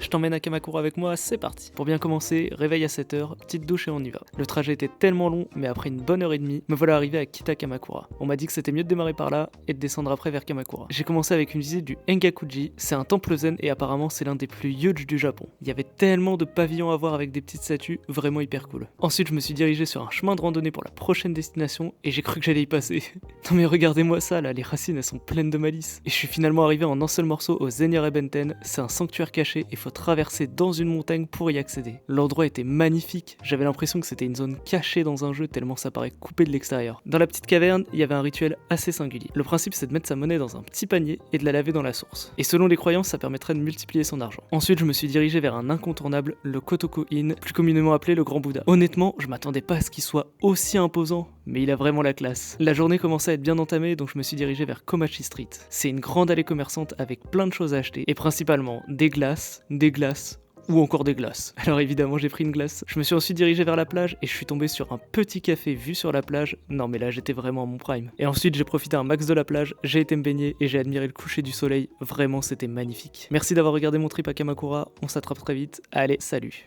Je t'emmène à Kamakura avec moi, c'est parti. Pour bien commencer, réveil à 7h, petite douche et on y va. Le trajet était tellement long, mais après une bonne heure et demie, me voilà arrivé à Kita Kamakura. On m'a dit que c'était mieux de démarrer par là et de descendre après vers Kamakura. J'ai commencé avec une visite du Engakuji, c'est un temple zen et apparemment c'est l'un des plus huge du Japon. Il y avait tellement de pavillons à voir avec des petites statues, vraiment hyper cool. Ensuite je me suis dirigé sur un chemin de randonnée pour la prochaine destination et j'ai cru que j'allais y passer. Non mais regardez-moi ça là, les racines elles sont pleines de malice. Et je suis finalement arrivé en un seul morceau au Zenyare Benten, c'est un sanctuaire caché et faut traverser dans une montagne pour y accéder. L'endroit était magnifique, j'avais l'impression que c'était une zone cachée dans un jeu tellement ça paraît coupé de l'extérieur. Dans la petite caverne, il y avait un rituel assez singulier. Le principe c'est de mettre sa monnaie dans un petit panier et de la laver dans la source. Et selon les croyances, ça permettrait de multiplier son argent. Ensuite, je me suis dirigé vers un incontournable, le Kotoko Inn, plus communément appelé le Grand Bouddha. Honnêtement, je m'attendais pas à ce qu'il soit aussi imposant, mais il a vraiment la classe. La journée commençait à être bien entamée, donc je me suis dirigé vers Komachi Street. C'est une grande allée commerçante avec plein de choses à acheter, et principalement des glaces, ou encore des glaces. Alors évidemment j'ai pris une glace. Je me suis ensuite dirigé vers la plage et je suis tombé sur un petit café vu sur la plage. Non mais là j'étais vraiment à mon prime. Et ensuite j'ai profité un max de la plage, j'ai été me baigner et j'ai admiré le coucher du soleil. Vraiment c'était magnifique. Merci d'avoir regardé mon trip à Kamakura, on s'attrape très vite. Allez, salut.